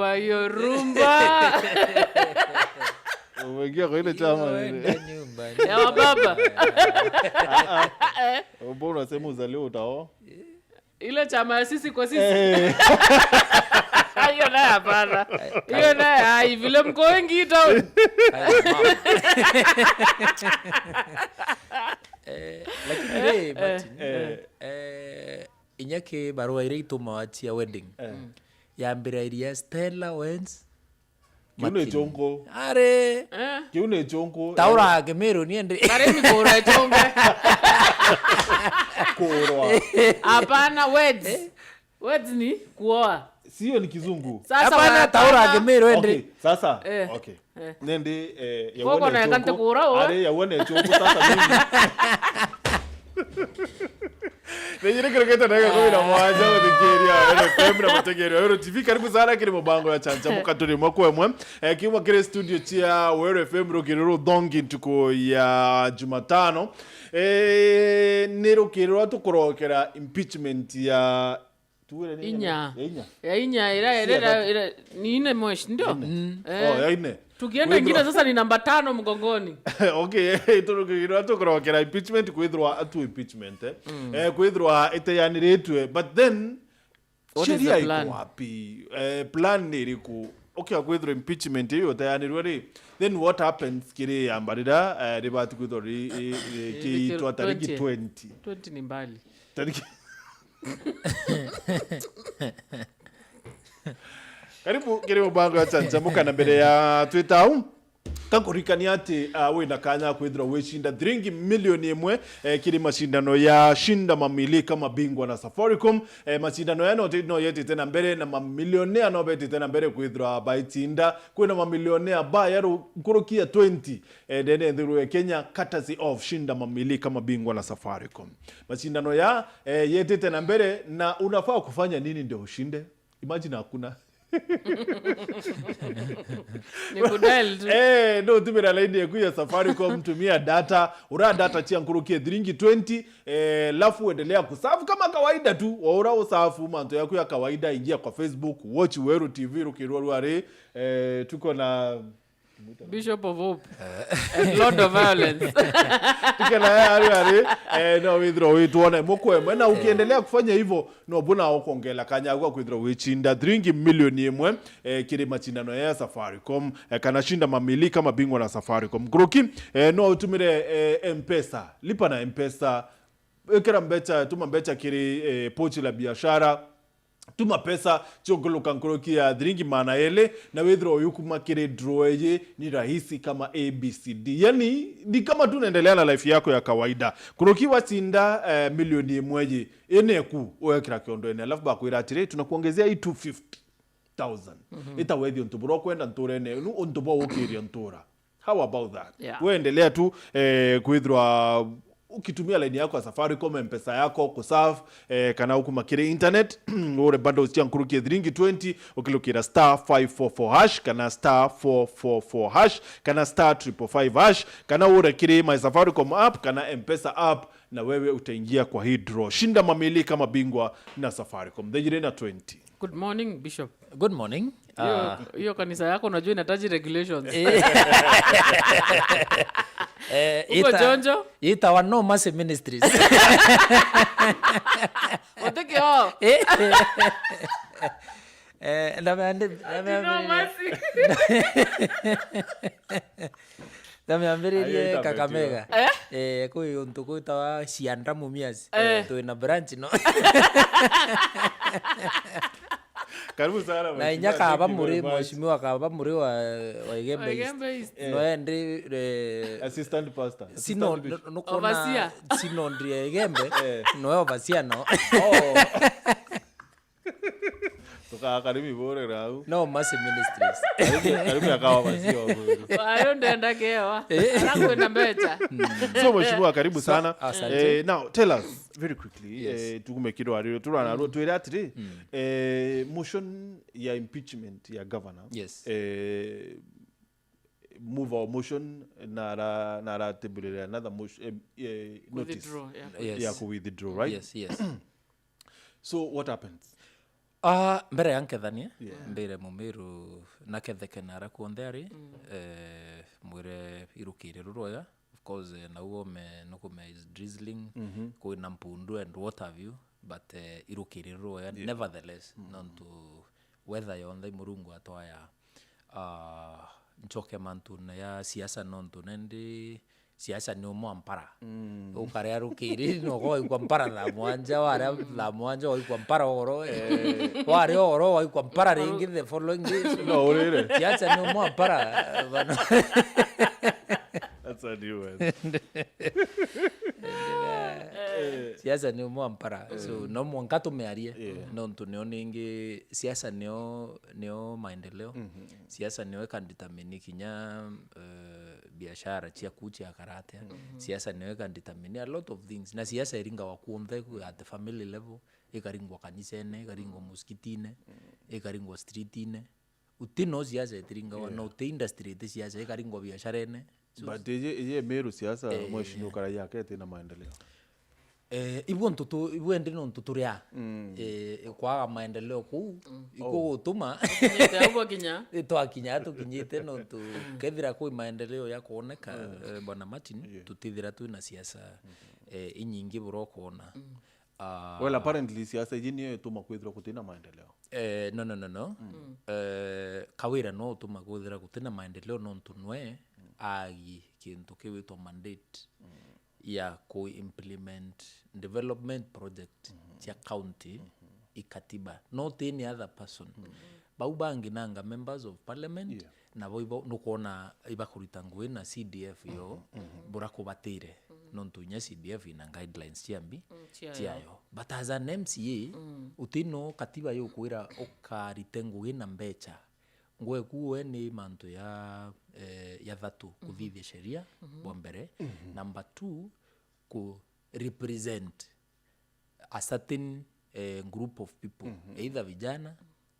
rumba hiyo rumba. Umeingia kwa ile chama Ya baba. mbona unasema uzalio utao Ile chama ya sisi kwa sisi. Hiyo naye hapana. Hiyo naye hai vile mko wengi town. Lakini Martin inyake barua ile itumawatia wedding yambira iria Stella Wens kiune chongo are kiune chongo taura gemero niende Kare mikora chongo. korwa Hapana words. Words ni kuoa. sio ni kizungu Sasa hapana taura gemero ende okay sasa okay nende ya kante kura are ya wone chongo sasa mimi Nejire kiroketa naga kwa ina mwanja wa dikiria ene femra mategerio Wero TV karibu sana kile mabango ya chancha mukaturi mwako mwe kiwa kile studio chia Wero FM rokiriro dongi tuko ya Jumatano nero kiriro tukorokera impeachment ya Inya ira ni ine mosh ndio ya ine tukienda ingine sasa ni namba 5 mgongoni. Okay turukiriro tukorokera impeachment kwithwa atu impeachment kwithwa itayanirietwe but then sheria iko wapi plan ni iriku okay kwithwa impeachment hiyo itayanirwe ri then what happens kire ambarira ribatu kwithwa ki tariki 20 ni mbali tariki karibu kire mbango ya chanjamuka na mbere ya Twitter kakurikania ati wina kanya kwithira wishinda $3 million kiri mashindano ya shinda mamili kama bingwa na Safaricom mashindano yano no yeti tena mbere na mamilionea no beti tena mbere kwithira baitinda kwina mamilionea ba yaro kurukia 20 dene nduru Kenya courtesy of shinda mamili kama bingwa na Safaricom mashindano ya yeti tena mbere na unafaa kufanya nini ndio ushinde imagine hakuna ni kudal tu no tumira line ya Safaricom tumia data ura data chia nkurukie $20 lafu endelea kusafu kama kawaida tu waura usafu manto yako ya kawaida ingia kwa Facebook watch Wero TV rukirwaruare tuko na Bishop of Hope and Lord of Violence tikana ari no withdraw wituone mukwe na ukiendelea kufanya hivyo no bona okongela kanyagwa kwithdraw wichinda $3 million kiri machindano ya Safaricom kana shinda mamili kama bingwa na Safaricom kuruki no utumire M-Pesa lipa na M-Pesa ekera mbecha tuma mbecha kiri pochi la biashara tuma pesa chokoloka nkoroki ya $3 mana ele na withdraw yuku makire draw ye ni rahisi kama ABCD yani ni kama tu unaendelea na life yako ya kawaida kuroki wasinda milioni mweje ene ku wekira kiondo ene alafu bakwira atire tunakuongezea hii 250,000 ita wethi ontuburo kwenda nture ene nu ontubo ukiria ntura how about that uendelea tu withdraw ukitumia line yako ya Safaricom M-Pesa yako kuserve kana huku makire internet ore bundles cia nkurukie $20 ukilukira *544# kana *444# kana *555# kana ore kire my Safaricom app kana M-Pesa app na wewe utaingia kwa hii draw shinda mamili kama bingwa na Safaricom thejirena 20. Good morning Bishop. good morning Hiyo kanisa yako unajua inataji regulations. Uko jonjo? Ita no massive ministries. Oteke hao. Dameambiririe Kakamega. Kui untuko itawa Sianda Mumias. Tuina branch no. Karibu sana na inyaka aba muri mheshimiwa kaba muri wa Igembe no endi assistant pastor sino nukona sino ndie Igembe no overseer no karibu bore rau no massive ministries karibu akawa basi wao ayo ndenda kewa anakwenda mbecha so mheshimiwa karibu sana now tell us very quickly tukume kido ariro turana ro twira atiri motion ya impeachment ya governor move our motion nara table another motion notice withdraw, yeah, withdraw right yes so what happens mbere yankethanie mbere mumiru naketheke nara kuontheari mwire irukire ruroya of course nauo me nukume is drizzling kuina mpundu and what have you but irukire ruroya nevertheless nontu weather yonthe murungu atwaya nchoke mantune ya siasa nontu nendi siasa ni umo ampara ukare arukiri no go kwa mpara la mwanja ware la mwanja wa kwa mpara oro ware oro wa kwa mpara ringi the following days no urire siasa ni umo ampara bana. That's a new one. Siasa ni umo ampara so no mwangato mearie nontu nio ningi siasa nio maendeleo siasa nio kanditamini kinya biashara chia kuchia karate siasa nio kanditamini a lot of things na siasa iringa wakuonthe at the family level ikaringwa kanisene ikaringwa muskitine ikaringwa streetine utino siasa itiringa wana uti industry iti siasa ikaringwa biasharene but je Meru siasa mheshimiwa Karaia yake ina maendeleo ibwo ndino ntuturia kwaga maendeleo ku ikugutuma Taubo kinya. twakinya tukinyite no tu kethira kwi maendeleo ya kuoneka bwana Martin tutithira tu na siasa inyingi burokona well apparently siasa jini yo tuma kwithira kutina maendeleo no kawira no tuma kwithira kutina maendeleo no ntunwe agi kintu kiwitwa mandate ya implement development project cia county ikatiba not any other person bau bangi nanga members of parliament na boibo nukuona ibakurita ngui na CDF yo burakubatire nontu nya CDF ina guidelines ciambi ciayo but as an MCA utino katiba yo kuira ukarite ngui na mbecha ngwe kuwe ni mantu ya thatu kuthithia sheria bombere number 2 ku represent a certain group of people either vijana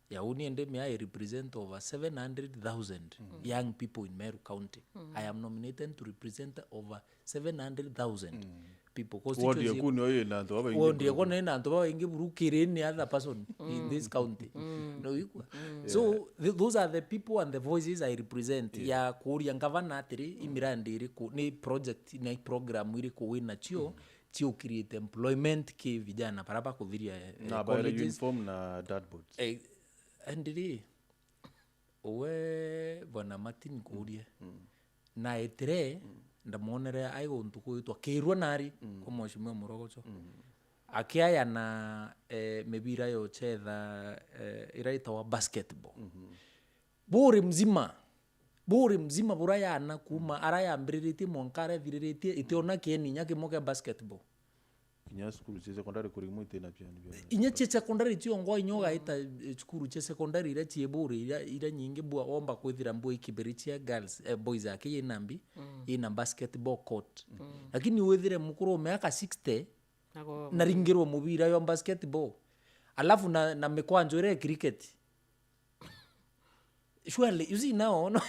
ya uniende me represent over 700,000 young people in Meru County. I am nominated to represent over 700,000 people wodi yakuni oyo na ndo aba wodi yakuni na ndo aba ingi burukire ni other person in this county no equal so those are the people and the voices I represent ya kuria ngavana atiri imirandi iri ku ni project ni program iri ku wina chio create employment ki vijana parapa kuthiria na colleges uniform na dartboards andiri owe bwana Martin kuria na etire ndamonere aigo ntuko itwa kirwa nari ko mheshimiwa Murogocho akiaya na mebira yo chetha iraita wa basketball buri mzima buraya na kuma araya mbiriti monkare viriti itiona kieni nyake moke basketball inya school cha secondary kuri muite na pia ni inya cha secondary tio ngo inyoga ita school cha secondary ira tie buri ira nyingi bua omba kwithira mbu ikiberitia girls boys ake nambi ina basketball court lakini wethire mukuru miaka 60 na ringirwo mubira yo basketball alafu na mekwanjo ire cricket surely you see now no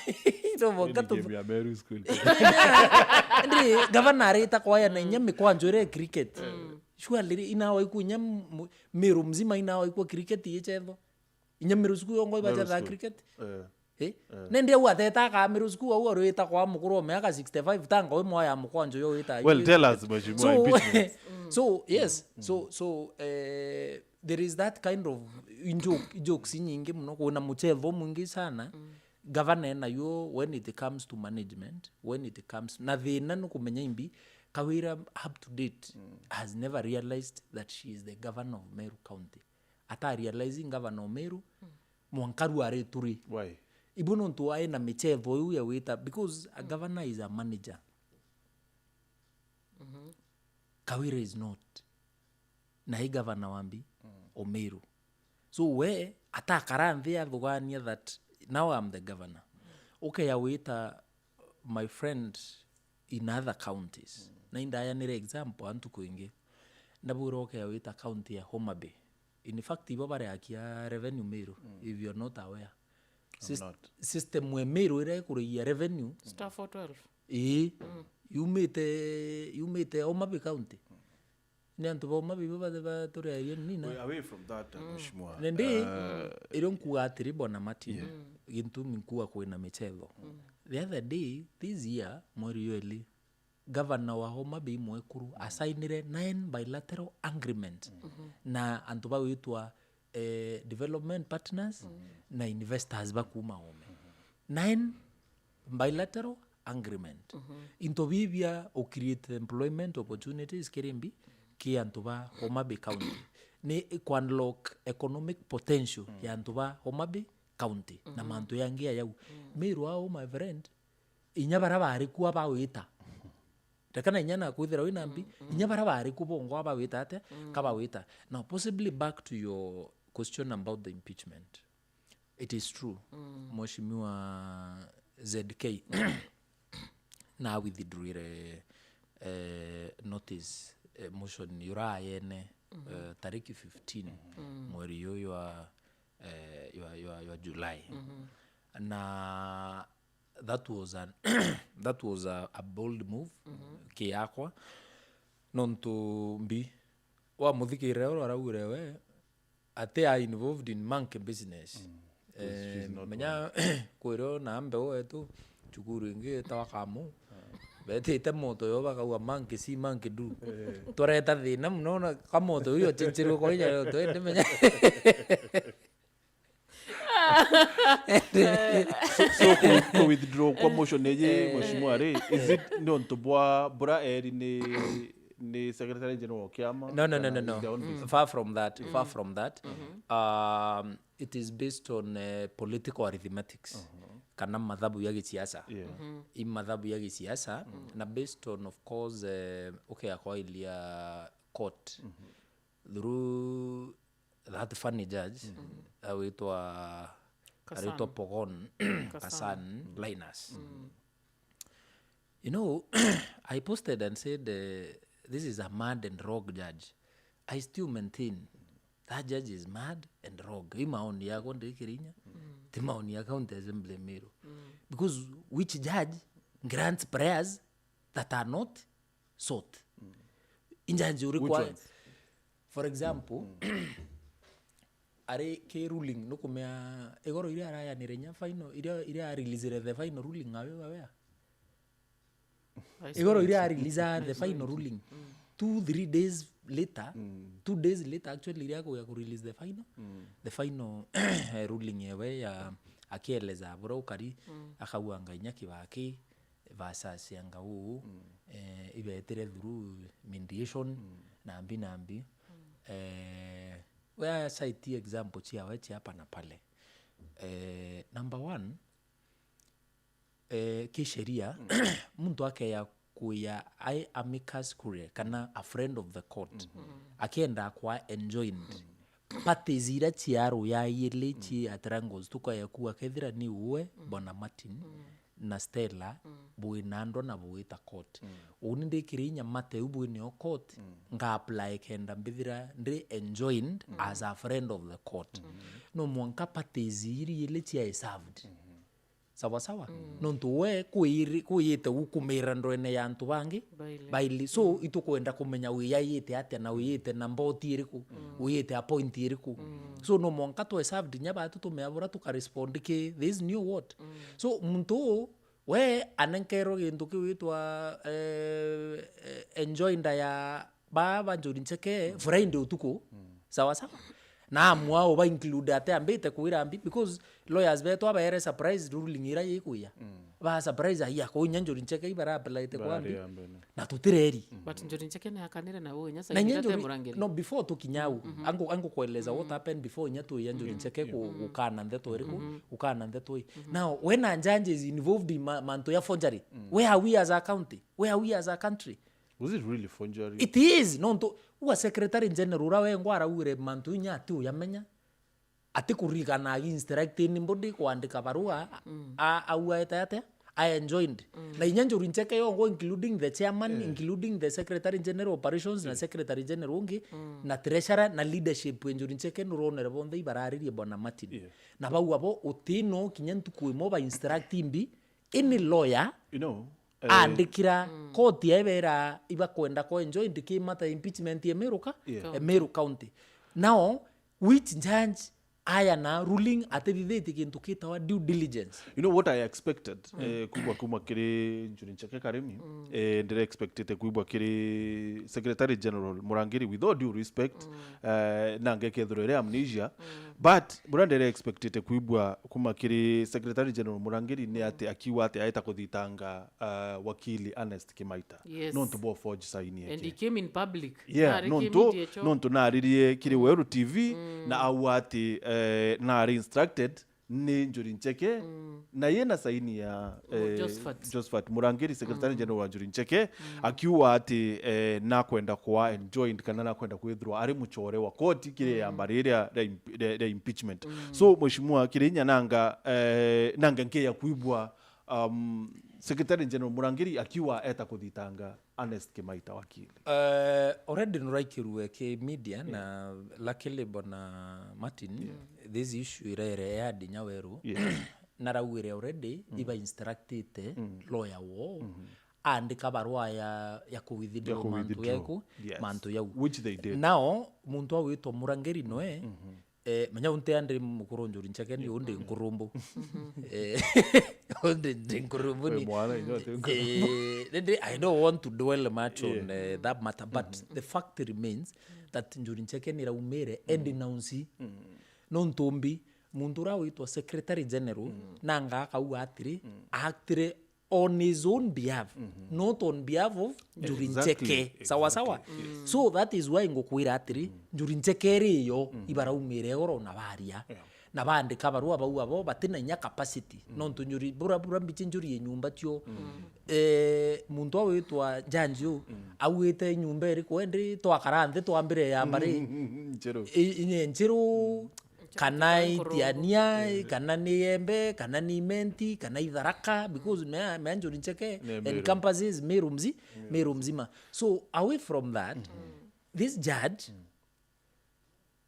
so vokato ya Meru school ndi governor ita kwaya na nyame kwanjo ire cricket surely inawa ikunya Meru mzima inawa ikuwa cricket yechetho inya Meru school yongo ibacha cricket nende wateta ka Meru school au roita kwa mukuru miaka 65 tanga we moya mukwanjo yo ita well tell us mheshimiwa impeachment so yes so there is that kind of jokes nyingi mno kuna mchezo mwingi sana governor na yo when it comes to management when it comes na thina no kumenya imbi Kawira up to date has never realized that she is the governor of Meru County ata realizing governor of Meru mwankaru are turi why ibuno ntu ai na michezo yu ya wita because a governor is a manager Kawira is not na hii governor wambi Omeru so we atakara thia thugania that now I'm the governor okay ya wita my friend in other counties na indaya nire example antu kuingi ndaburo okay ya wita county ya Homa Bay in fact ibo bare akia revenue Meru if you're not aware system we Meru ire kuria revenue Staff 12 you meet Homa Bay county ni antu boma bibo ba tore ayo nina away from that mheshimiwa nende iron kuatiri bona Martin gintu minkua kwina michezo the other day this year mweri yeli governor wa Homa Bay Mwekuru assignire 9 bilateral agreement na antu ba witwa development partners na investors ba kuma home 9 bilateral agreement into bibia o create employment opportunities kirimbi ki antu ba Homa Bay County ni unlock economic potential ya antu ba Homa Bay County na mantu yangia yau miru ao my friend inyabara bari kuwa ba wita tekana inyana kuithira winambi inyabara bari kubongo ba wita ate kaba wita. Now possibly back to your question about the impeachment, it is true Mheshimiwa ZK na withdrew notice motion yura yene tariki 15 mweri yoyo wa July na that was a bold move kiyakwa nontu mbi wa muthikire ro araugire we ate are involved in monkey business menya kwiro na mbe wetu chukuru ingi tawakamu bete moto yo bakaua monkey si monkey du toreta thina muno kamoto yo chinchiro ko nya to ende menya so withdraw kwa motion eje mheshimiwa re is it nonto bora eri ni secretary general kiama no far from that it is based on political arithmetics kana madhabu ya gisiasa i madhabu ya gisiasa na based on of course kwa ilia court through that funny judge awitwa Pogon Kasan Linus. You know, I posted and said this is a mad and rogue judge. I still maintain that judge is mad and rogue. Hii maoni yako ndio Kirinya. Ti maoni yako County Assembly Meru. Because which judge grants prayers that are not sought? Injanji require, for example, are ke ruling no kumea egoro ile araya nirenya final ile release the final ruling awe egoro ile release the final ruling 2-3 days later 2 days later actually ile ya ku release the final ruling yewe ya akieleza bora ukari akauanga inyaki baki versus yanga huu ibetere through mediation na ambi where cite example chia wechi hapa na pale number 1 kisheria mtu ake ya kuya I amicus curiae kana a friend of the court akienda kwa enjoined pate zira chiaro ya yele chi atrangos tuko ya kuwa kethira ni uwe bona Martin na Stella buinando na buita court uninde kirinya mate ubuini o court nga apply kenda mbithira ndi enjoined as a friend of the court no mwanka pate ziri yele chi served sawa nontu we kuyite ukumira ndwene ya antu bangi baili so itukwenda kumenya uyayite atia na uyite na mboti iriku uyite appoint iriku so no mwanka to served nyaba tumeabura tukarespond ki this new what so muntu we anankero gintu kiwitwa enjoinda ya baba njorincheke friend utuko sawa na mwao ba include ate ambite kuira ambi because lawyers beto aba surprise ruling ira yikuya ba surprise ya ko nyanjori ncheke ibara apply te kwambi na tutireri but njori ncheke na kanire na wo nyasa ngite murangiri no before tukinyau ango kueleza what happened before nyatu yanjori ncheke ukana ndeto eriku ukana ndeto now when anjanje is involved in manto ya forgery where are we as a county where are we as a country? Was it really forgery? It is no to wa secretary general rawe ngwara ure mantu nyatu yamenya ati kurigana instructing mbodi kuandika barua au ayate I enjoined na inyanjuri ncheke yongo including the chairman including the secretary general operations na secretary general ungi na treasurer na leadership enjuri ncheke nuronere bonde ibararirie bona Martin na bawu abo utino kinyantu kuimo ba instructing bi any lawyer you know andikira koti ebera iba kwenda ko enjoy ndikimata impeachment ya Meru County. Now which judge aya na ruling atethithiti kintu kitawa due diligence. You know what I expected kuma kiri Njuri Ncheke Karimi ndire expected kuibwa kiri Secretary General Murangiri, with all due respect nange kethurere amnesia, but ndire expected kuibwa kuma kiri Secretary General Murangiri ni ati akiwa ati aita kuthitanga wakili Ernest Kimaita. Yes. Non to bo forge sign yake. And he came in public. Yeah, non to naririe kiri Weru TV na awati na are instructed ni Njuri Ncheke na yena saini ya Josephat Murangiri, Secretary General wa Njuri Ncheke, akiwa ati na kwenda kwa enjoined kana na kwenda kwithirwa ari muchore wa koti kire ya mbariria the impeachment. So mheshimiwa kirinya nanga nke ya kuibwa Secretary General Murangiri akiwa eta kuthitanga Ernest Kimaita wakili. Already nuraikirwe ke media na luckily bona Martin this issue irere ya Dinyaweru narawire already iba instructed lawyer wo andika barua ya kuwithdraw mantu yaku mantu yau, which they did. Now muntu awitwa Murangiri noe manya unte andre mukuru Njuri Ncheke ni unde nkurumbu unde nkurumbu ni I don't want to dwell much on that matter, but the fact remains that Njuri Ncheke ni raumere and announce non tombi muntu rawitwa Secretary General nanga akauga atire on his own behalf, not on behalf of Njuri Ncheke. Sawa. So that is why ngokwira atiri Njuri Ncheke riyo ibaraumire oro na baria na bandika barua bau abo batina nya capacity non to Njuri bura mbiche Njuri ye nyumba tyo muntu awitwa Janju awite nyumba iri kwendri to akaranthe to ambire ya mbari nchero kana itiania kana niembe kana ni menti kana idharaka, because me Njuri Ncheke encompasses Meru mzima. So away from that this judge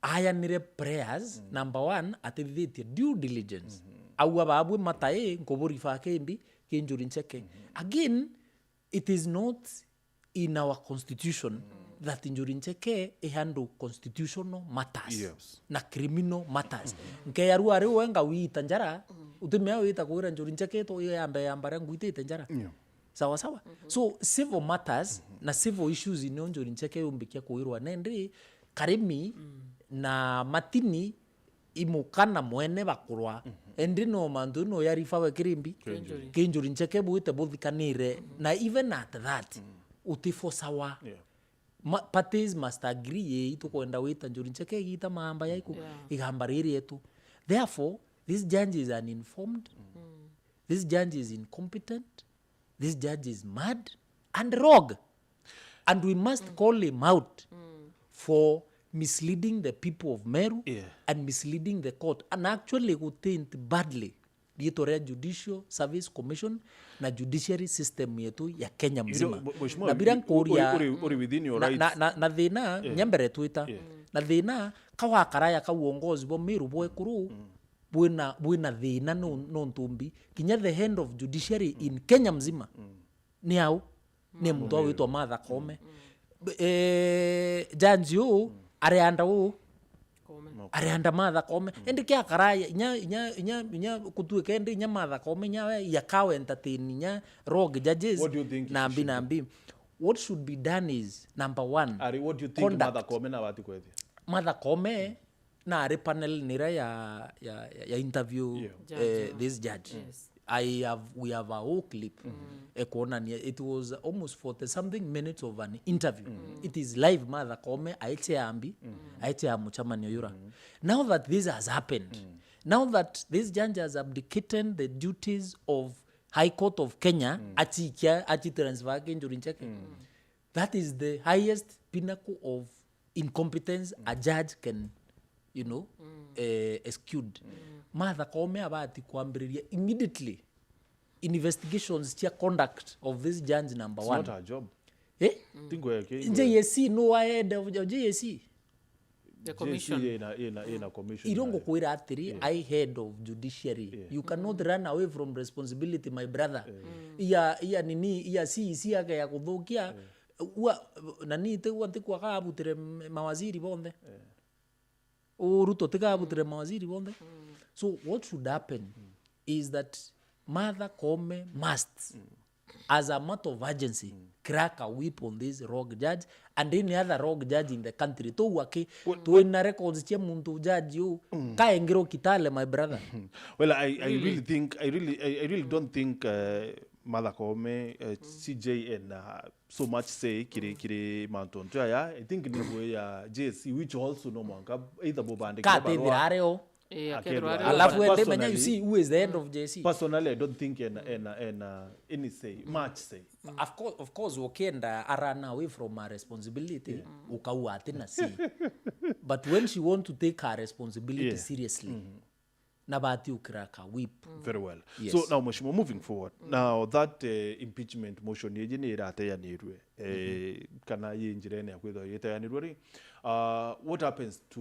ayanire prayers number one atithite due diligence awa babwe matae nkobori fa kembi ke Njuri Ncheke. Again, it is not in our constitution that Njuri Ncheke handle constitutional matters na criminal matters. Nke yaru ari wenga wita njara utumia wita kuira Njuri Ncheke to yambara nguite njara. Sawa. So civil matters na civil issues in Njuri Ncheke umbikia kuirwa nende Karimi na Matini imukana mwene bakurwa endino mandu no yarifa we kirimbi ke Njuri Ncheke buite buthikanire na even at that utifo sawa. Parties must agree itu kwenda wita Njuri Ncheke gita maamba yaiku igambariri yetu. Therefore this judge is uninformed, this judge is incompetent, this judge is mad and rogue, and we must call him out for misleading the people of Meru and misleading the court, and actually kutint badly the Judicial Service Commission na judiciary system yetu ya Kenya mzima. Na bila kuria na thina nyambere twita na thina kawa karaya ka uongozi bo Meru bo ekuru buena thina no ntumbi kinya the hand of judiciary in Kenya mzima ni au ni mtu witwa Martha Koome janju arianda Martha Koome endike akaraya nya kutuike ndi nya Martha Koome nya ya kawe entertain nya rogue judges nambi. What should be done is number one, what do you think Martha Koome na wati kwethi Martha Koome na ari panel nira ya interview this judge. Yes. We have a whole clip. It was almost 40 something minutes of an interview. It is live. Martha Koome aiche amuchamani yura. Now that this has happened, now that this judge has abdicated the duties of High Court of Kenya, achi transfer Njuri Ncheke. That is the highest pinnacle of incompetence a judge can, execute. Martha Koome abati kuambiriria immediately investigations chia conduct of this judge number one. It's not her job. JSC no ahead of JSC. The commission. ina commission irongo kwira atiri I head of judiciary you cannot run away from responsibility my brother iya nini iya si yake ya kuthukia nani te wanti kwa kabutire mawaziri bonde Ruto tikabutire mawaziri bonde so what should happen is that Martha Koome must as a matter of urgency crack a whip on this rogue judge and any other rogue judge in the country to waki to in records chia muntu judge you kaengiro kitale my brother. Well, I really don't think Martha Koome CJ and so much say kiri Mountain Jaya. I think ni boy ya JC which also no mwanga either bobande Ka te dirareo Akerwa. alafu But ende menya you personally- see who is the head of JC. Personally, I don't think any say much say. Of course ukienda run away from her responsibility ukaua atina si but when she want to take her responsibility seriously na bahati ukiraka whip Very well. Yes. So now, Mheshimiwa, moving forward. Now that impeachment motion yeje ni irateyanirwe kana yinjirene yakwitho yiteyanirwe what happens to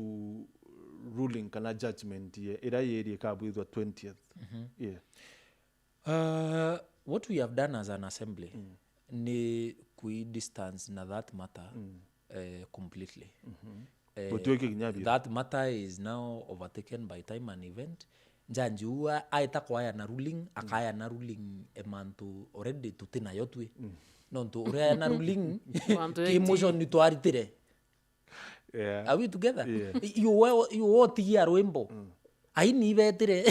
ruling kana judgment ye ira yeri kabwithwa 20th yeah what we have done as an assembly ni distance na that matter completely. Gutweke kinyabi That matter is now overtaken by time and event. Njanji uwa aita kwaya na ruling akaya na ruling emantu already tutina yotwe nontu urea na ruling Mantu emotion ni twaritire. yeah Are we together? Yeah. You otigia rwimbo aini betire.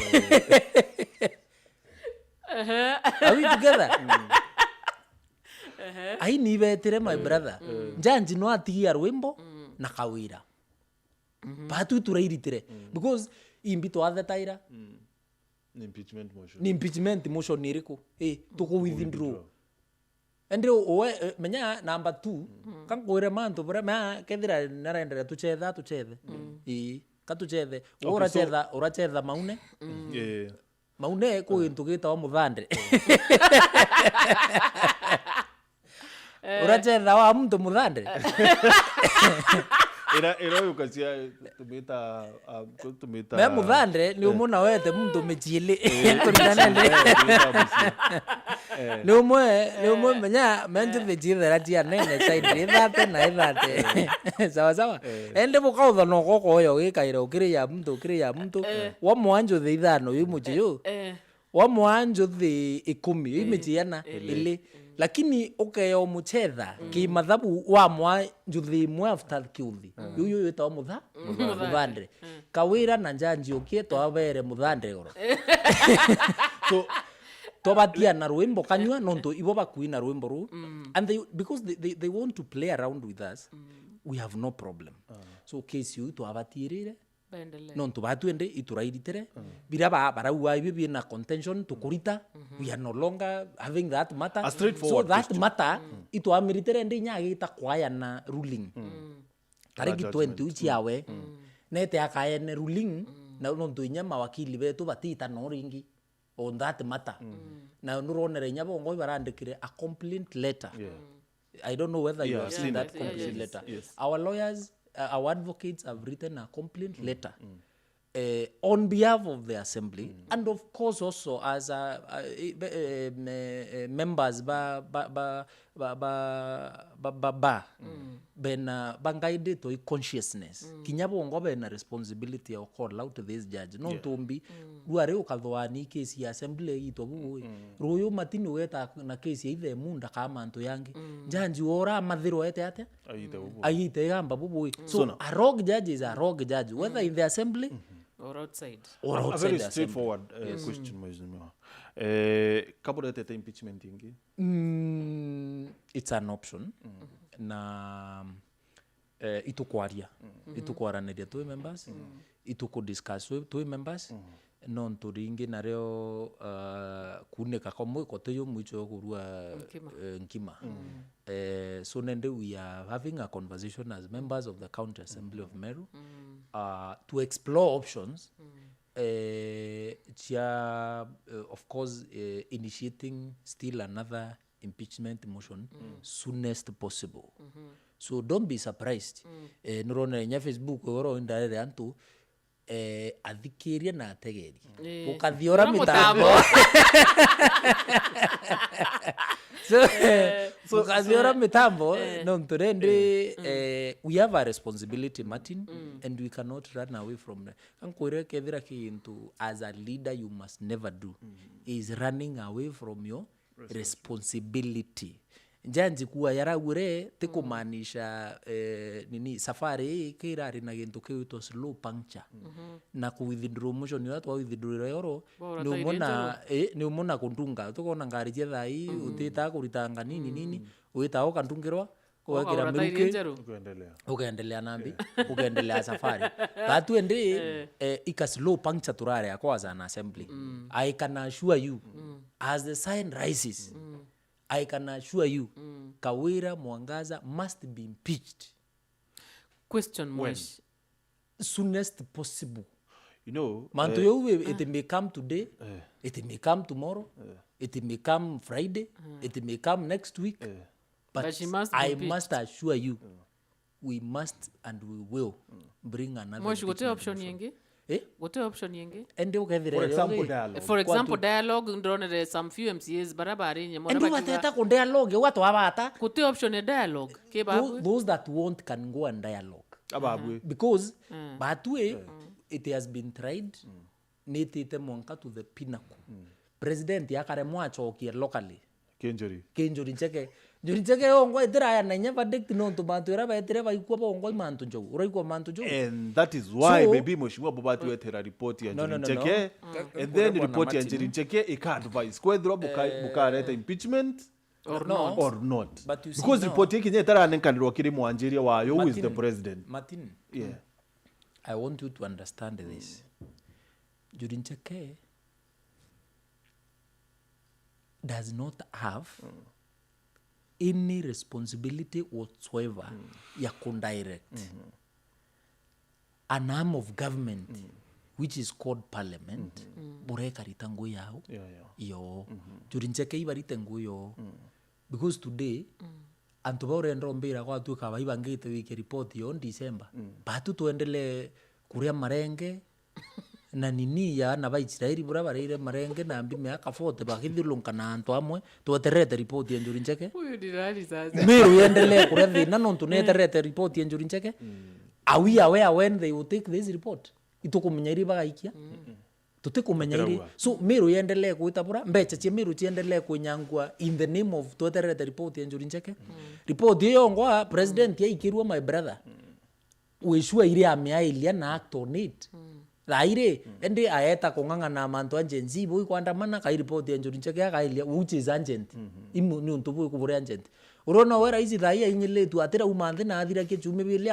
Are we together? Aini betire my brother. Njanji no atigia rwimbo na kawira. Batu turairitire because imbito athetaira impeachment motion ni impeachment motion niriku tuko withdraw ende owe menya number 2 kankwire mantu bra kethira narendera tuchethe katuchethe urachetha maune yeah maune ku into gitawa muthandre urachetha wa mtu muthandre ira yukasia tumita me muthandre ni umuna wete mtu mechile kundanele ni umwe menya menje vejithera tia nene side ithate na ithate sawa ende bukautha no goko yo gikaira ukiri ya mtu wa mwanjo the ithano wimuji yo wa mwanjo the 10 imijiana ile lakini ukeyo muchetha ki mathabu wa mwa njuthi mwe after kiuthi yuyu yita muthandre kawira na njanji ukie twabere muthandre goro so tobatia na rwimbo kanywa nonto ibo bakuina rwimbo ru and because they want to play around with us we have no problem so case you twabatirire nonto batuende iturairitere bira barauwa ibi na contention tukurita we are no longer having that matter A straightforward so that matter itwamiritere ndi nyagita kwaya na ruling tariki 20 uchi yawe nete akaya na ruling na nonto inya mawakili betu batita no ringi on that matter na nuronere nyabongo barandikire a complaint letter I don't know whether you have seen that complaint letter our lawyers our advocates have written a complaint letter on behalf of the assembly and of course also as members bena bangaide to consciousness kinyabongo bena responsibility of call out to this judge no tumbi ruare ukathwani case ya assembly ito buwe ruyo matini weta na case ya ithe munda kama antu yangi janji ora mathiro ete ate aite gamba buwe so a rogue judge is a rogue judge whether in the assembly or outside a very straightforward question mheshimiwa kabla ya impeachment ingi it's an option na itukwaria itukwaraniria twi members itukudiscuss twi members non turingi nario kuneka komwe koteyo mwicho kurua nkima so nende we are having a conversation as members of the county assembly of Meru to explore options of course initiating still another impeachment motion soonest possible. So don't be surprised. Nurona nya Facebook oro indarere antu athikirie na ategeri. Ukathiora mitambo. So ukathiora mitambo no nturende we have a responsibility, Martin, and we cannot run away from that. Kankwire kethira kintu as a leader you must never do is running away from your responsibility. Njanji kuwa yaragure tikumaanisha nini safari kirari na gintu kiwitwa slow puncture na ku withdraw motion ya twa withdraw yoro ni umona kundunga tukona ngari je thai utita kuritanga nini uita okandungirwa kuwekera miruke ukaendelea nambi ukaendelea safari batu ende ika slow puncture turare akwa as an assembly. I can assure you as the sign rises I can assure you Kawira Mwangaza must be impeached. Question Moish. Soonest possible. You know, Manto it may come today, it may come tomorrow, it may come Friday, it may come next week. But I must assure you, we must and we will bring another. Moish, what option yenge? What option yenge? For example, dialogue ndrone there some few MCAs barabara nye mwana bakiwa. Endo wateta ku dialogue watu wabata. What option dialogue? Ke babu? Those that want can go and dialogue. Ababu. Because batwe it has been tried nitite mwanka to the pinnacle. President yakare mwachokia locally. Kenjori ncheke. Njuricheke ongo itira ya na nyeva dekti no to bantu era ba itira ba ikuwa ba ongo mantu njo uraiko mantu njo. And that is why maybe mheshimiwa Bobatu wetera report ya Njuricheke and then report ya Njuricheke ika advise kwethro buka leta impeachment or not. Because report yake nye tara anenkanirwa kiri mwanjiria wayo who is the president. Martin, I want you to understand this. Njuricheke does not have any responsibility whatsoever ya kundirect an arm of government which is called parliament bureka ritangu yao yo Njuricheke ibarite nguyo because today antubore ndombira kwa tu kaba ibangite wiki report yo December batu tuendele kuria marenge na nini ya na Israeli burabarire marenge na mbi miaka 40 bakithilunka na antu amwe tweterete report ya Njuricheke. Huyu dirali sasa Miru yendelee kurethi na nontu neterete report ya Njuricheke. Are we aware when they will take this report? Itukumenya iri bagaikia tutikumenya iri so miru yendelee kuitabura mbecha cie miru ciendelee kunyangwa in the name of tweterete report ya Njuricheke. Report hiyo ngwa president ya ikirwa my brother wishua iri ameailia na act on it. Raire ende aeta kongangana mantu agency boy kwandamana kai report ya Njuricheke akailia which is agent imu ni untubu kubure agent urona wera izi raia inyile tu atira umanthe na athira ke chume bile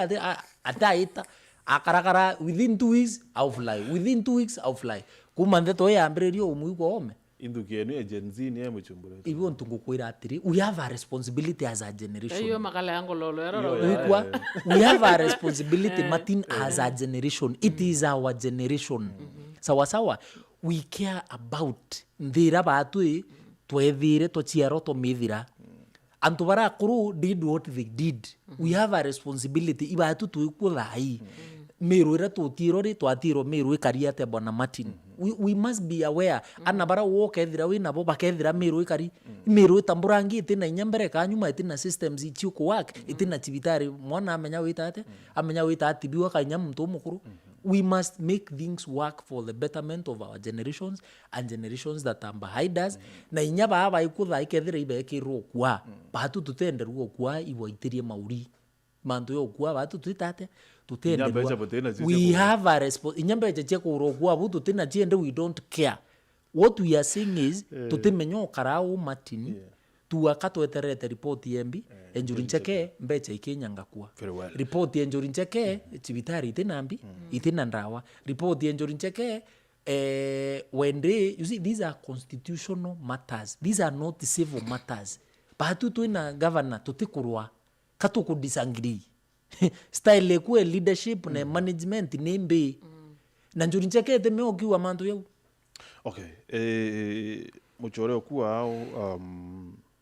ataita akarakara within 2 weeks I'll fly within 2 weeks I'll fly kumanthe to yambirerio umuiko ome indukenu agency ni emuchumbure ibi ontungukwira atiri we have a responsibility as a generation hiyo makala yangu lolo we have a responsibility Martin as a generation it is our generation sawa we care about ndira batu twethire tochiaro to mithira antu bara kuru did what they did we have a responsibility ibatu tuikuthai miru ira tutirori twatiro miru ikariate bwana Martin we must be aware anabara woke thira wina bo bakethira miru ikari miru itamburangi itina inyambere kanyuma itina systems ichiuko work itina chibitari mwana amenya witate amenya witati biwa kanya mtu mukuru we must make things work for the betterment of our generations and generations that are behind us na inyaba aba ikutha ikethira ibekirwo kwa batu tutenderwo kwa iwaitirie mauri mantu yo kwa batu tutate we have a responsibility inyambeje cheko urogwa butu tena chiende we don't care what we are saying is tutemenyo karao Martin tuakatweterete report yembi Njuricheke mbeche ikinyanga kwa report ya Njuricheke chibitari itinambi itina ndawa report ya Njuricheke when they you see these are constitutional matters these are not civil matters batu tuina governor tutikurwa katuku disagree style ku leadership na management nembe na Njuricheke temeokiwa mantu yau okay muchore kuwa au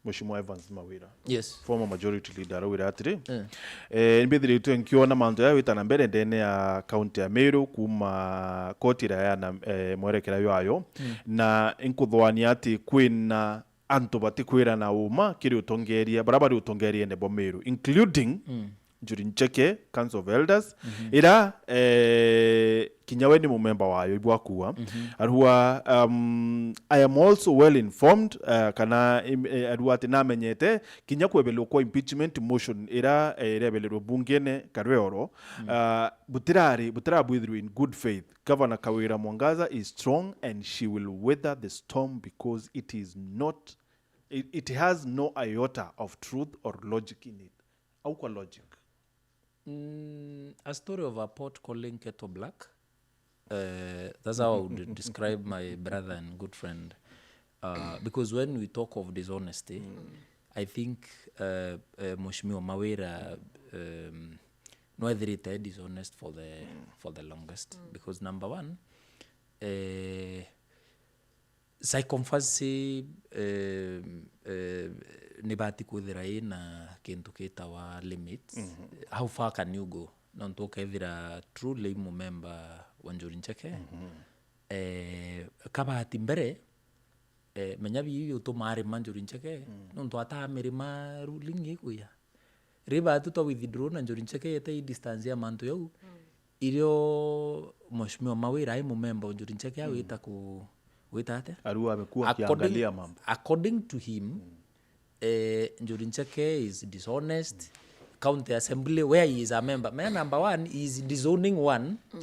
Mheshimiwa Evans Mawira Yes. former majority leader wira atiri nibithiritwe nkiona mantu ya witana mbere ndene ya county ya Meru kuma kotira ya na mwerekera yayo na inkuthwania ati kwina antu bati kwira na uma kiri utongeria barabari utongeria nebo Meru including Njuri Ncheke, Council of Elders, ira kinyawe ni mumemba wayo ibwakuwa. Arua, I am also well informed, kana arua tinamenyete, kinyakwe belo kwa impeachment motion ira belo bungene karweoro, butira buidru in good faith. Governor Kawira Mwangaza is strong and she will weather the storm because it has no iota of truth or logic in it. Au kwa logic? A story of a pot calling kettle black. That's how I would describe my brother and good friend. Because when we talk of dishonesty, I think Mheshimiwa Mawira no either dishonest for the longest. Because number one, psychophancy nibati kuthira ina kintu kitawa limits. How far can you go? Nontu ukethira truly member wa Njuri Ncheke kabati mbere menya bi utumari Njuri Ncheke nontu atamirima ruling ikuya riba tu to withdraw na Njuri Ncheke yete distance ya mantu yau irio Mheshimiwa Mawira ai member wa Njuri Ncheke awita ku witate arua amekuwa kiangalia mambo according to him. Njuri Ncheke is dishonest. County Assembly where he is a member. Man, number one, he is disowning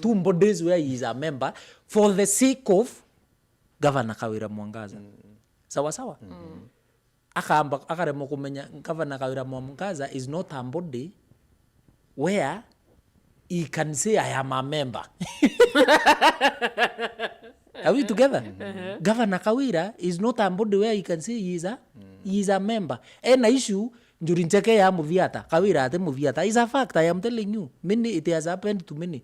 two bodies where he is a member for the sake of Governor Kawira Mwangaza. Sawa sawa. Akaremo kumenya Governor Kawira Mwangaza is not a body where he can say I am a member. Are we together? Governor Kawira is not a body where he can say he is a member. And issue Njuri Ncheke ya muthiata Kawira ate muthiata is a fact. I am telling you. Many it has happened to many.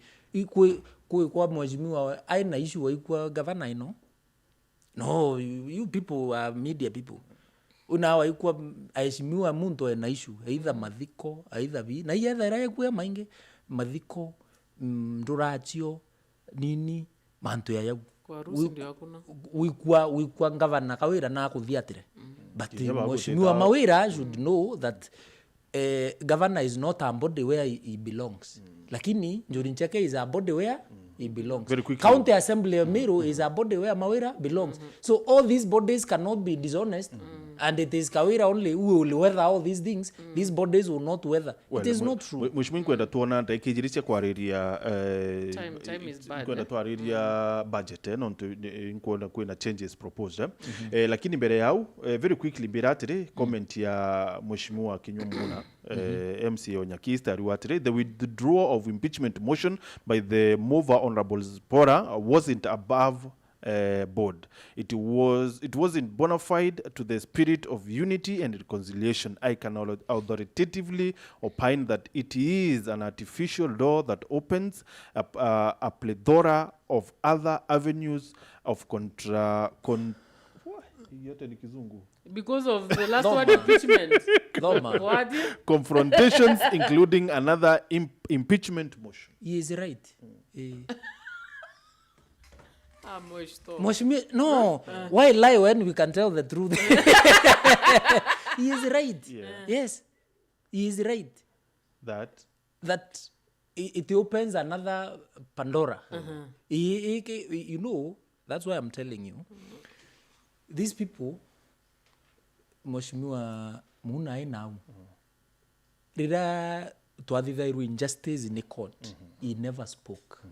Kwa mheshimiwa aina issue wa governor ino. No, you people are media people. Unawa ikuwa aheshimiwa muntu ena issue either mathiko either vi na yetha ira kuya mainge mathiko ndurachio nini mantu ya kwa rusi ndio hakuna wikwa Governor Kawira na kuthiatire. But Mheshimiwa Mawira should know that governor is not a body where he belongs. Lakini Njuri Ncheke is a body where he belongs. County Assembly of Meru is a body where Mawira belongs. So all these bodies cannot be dishonest. And it is Kawira only who will weather all these things. These bodies will not weather. It is not true. Mheshimiwa kwenda tuona ndaikijirisha kwariria time is bad. Kwenda twariria budget nontu nkuona kwina changes proposed. Lakini mbere yao very quickly biratire comment ya Mheshimiwa Kinyumuna MC Onyakista riwatire the withdrawal of impeachment motion by the mover Honorable Zipora wasn't above board. It wasn't bona fide to the spirit of unity and reconciliation. I can authoritatively opine that it is an artificial door that opens a plethora of other avenues of because of the last one impeachment. What? Confrontations including another impeachment motion. He is right. No. Why lie when we can tell the truth? He is right. Yeah. Yes, he is right. That it opens another Pandora. You know, that's why I'm telling you. These people, Mheshimiwa Muna Ainau, rira twathithairu injustice in a court, he never spoke.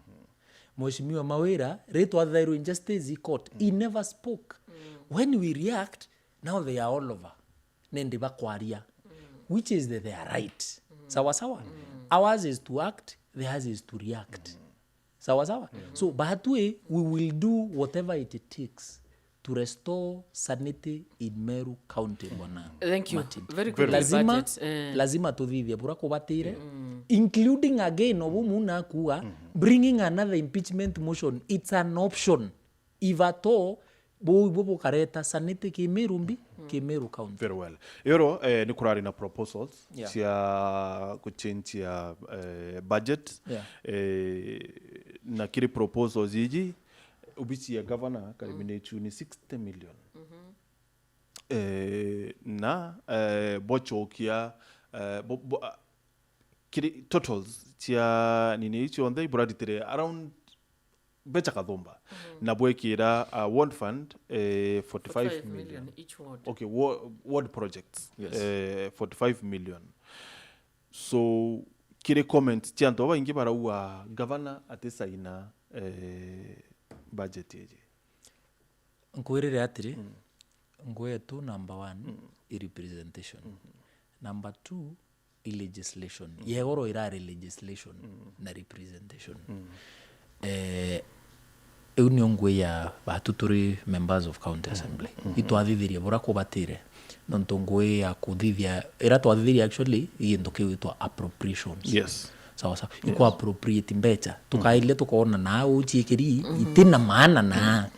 Mheshimiwa Mawira, retwathithairu injustice in court, he never spoke. When we react, now they are all over. Nende bakwaria, which is that they are right. Sawa sawa. Ours is to act, theirs is to react. Sawa sawa. So, but we will do whatever it takes to restore sanity in Meru County. Thank you. Martin. Very good. Lazima tuthithia bura kubatire, including again obu muna kuwa bringing another impeachment motion. It's an option. If at all bo kareta sanite Kimeru mbi Kimeru county. Very well. Yoro ni kurari na proposals Yeah. cia kuchange ya budget. Yeah. Na kiri proposals iji ubichi ya governor karibinechu ni 60 million. Na bochokia kiri totals cia nini ichi on the buraditire around becha kathomba na bwekira ward fund 45 million each ward. okay ward projects. Yes. 45 million so kire comment tianto baingi baraua governor atesaina budget yeje Nkwirire atiri ngwetu number 1 representation, number 2 legislation yegoro irare legislation na representation. Euni ongwe ya batuturi members of county assembly itwathithirie bora kubatire nonto ngwe ya kuthithia era twathithirie actually indo kiwitwa appropriations. yes Sawa sawa iko appropriate mbecha tukaile tukaona na uchiikiri itina maana na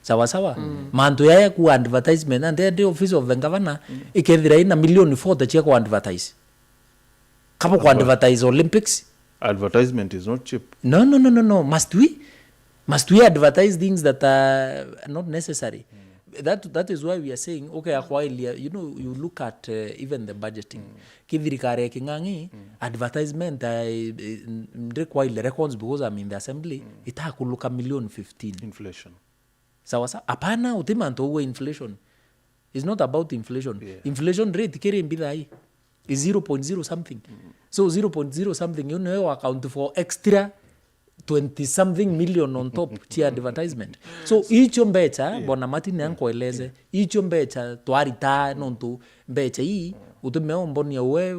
sawa sawa mandu ya ku advertisement and the office of the governor ikethira ina milioni 40 chia ku advertise kama ku advertise Olympics. advertisement is not cheap. No. Must we advertise things that are not necessary? That is why we are saying, okay, you know, you look at even the budgeting. Kithirikare kingangi advertisement require records because I'm in the assembly. Itakuluka million 15. Inflation. Sawa sawa. Apana utimanto uwe inflation. It's not about inflation. Yeah. Inflation rate kiri mbidai is 0.0 something. So 0.0 something you know account for extra 20 something million on top tia advertisement. So icho mbecha bona Martin yankoeleze icho mbecha twarita nontu mbecha hii utumeo mboni we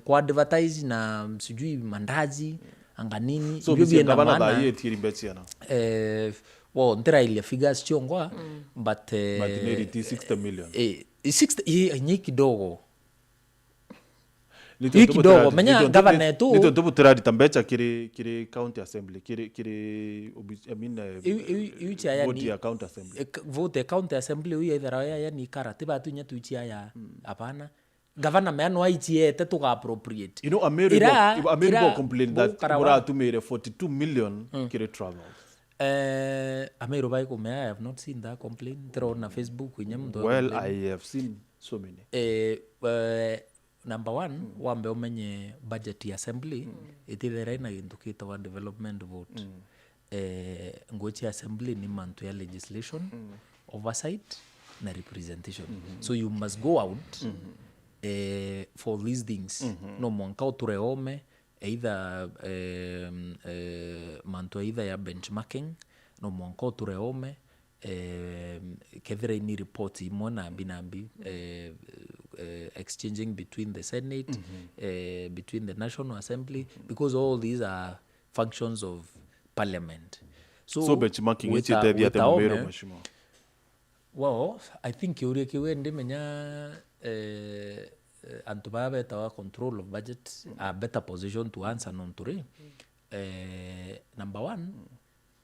kwa advertise na sijui mandazi anganini So ibyo bina maana bana da tiri mbecha na well ntira ile figures chongwa but Martinelli 60 million 60 ni kidogo hii kidogo menya governor tu nito ndio tiradi tambecha kiri county assembly kiri I mean vote ya county assembly vote county assembly huyo idara ya ni karate batu nya tuichia ya hapana governor meano aichiete tuka appropriate. You know America complained that bora tumire 42 million kiri travel. Amero bai ko I have not seen that complaint thrown on Facebook mtu. Well, I have seen so many. Number 1 wambe umenye budget ya assembly itithera ina gintu kitwa development vote. Ngochi assembly ni mantu ya legislation, oversight na representation. So you must go out for these things. No mwanka utureome either mantu either ya benchmarking no mwanka utureome kethira ini report imwe na binambi exchanging between the Senate, between the National Assembly, because all these are functions of Parliament. So benchmarking ichi tethia te mbero mashimo. Well, I think yuri kiwende menya antubabe tawa control of budget a better position to answer non-turi. Number 1,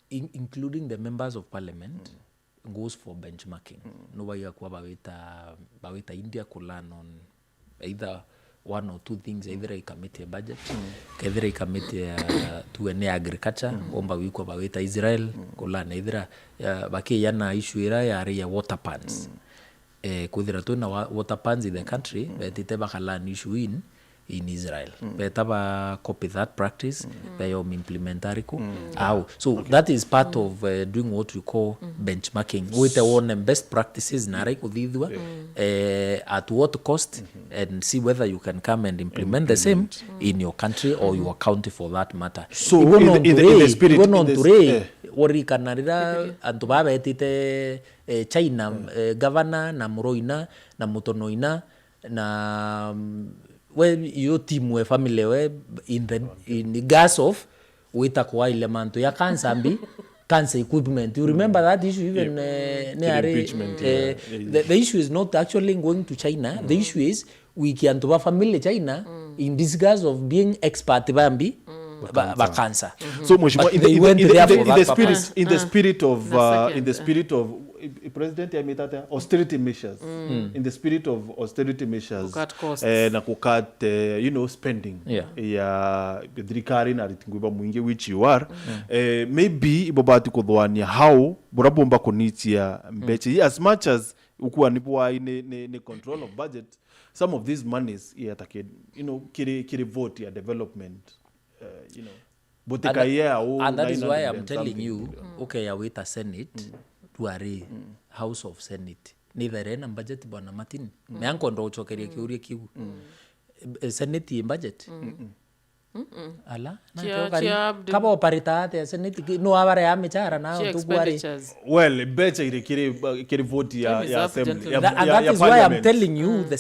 including the members of Parliament, goes for benchmarking. Nobody akwa bawita India kulan on either one or two things, either a committee budget, either a committee to an agriculture, omba wiko bawita Israel kulan either baki yana issue ya water pans. Kudira tu na water pans in the country, but iteba kalan issue in Israel. Betaba copy that practice, they implementariku. So that is part of doing what we call benchmarking with the own best practices nare kudidwa at what cost and see whether you can come and implement the same in your country or your county for that matter. So in the spirit wori kanarira antubabe etite China governor na muroina na mutonoina na when your team we family we in the gas of wita kwa ile manto ya cancer equipment. You remember that issue even the issue is not actually going to China. The issue is we can to family China in disguise of being expert bambi ba cancer. So mheshimiwa in the spirit of president yamitata austerity measures in the spirit of austerity measures Kucut costs. na kukat spending ya thirikari na ritinguiba mwingi which you are maybe ibobati kuthwania how burabomba kunitia mbeche as much as ukuwa nipwa ni control of budget, some of these monies yatake kiri vote ya development but and that is why I'm telling you okay ya wita Senate tuare House of Senate neither na budget bwana Martin meanko ndo uchokeria kiuria kiu Senate in budget ala na kaba operita ate Senate no abare ya michara na tukwari well becha ile kiri vote ya assembly and that is why I'm telling you the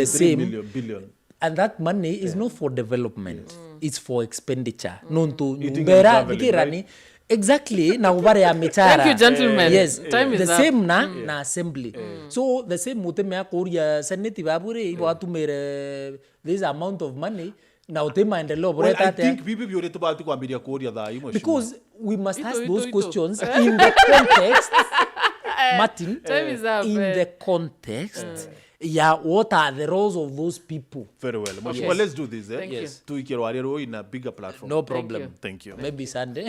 same billion. And that money is not for development. It's for expenditure. Nonto nyumbera bigirani exactly na ubare ya michara. Thank you gentlemen. Yes, time the is same na assembly. So the same muteme ya kuria senate babure ibo atumere this amount of money na utema endeleo well, bure I think bibi biore tubati kwambiria kuria tha imo because we must ask those questions in the context Martin Time is up, in the context what are the roles of those people. Very well. Well, let's do this. Thank you. To Ikero in a bigger platform. No problem. Thank you. Maybe Sunday.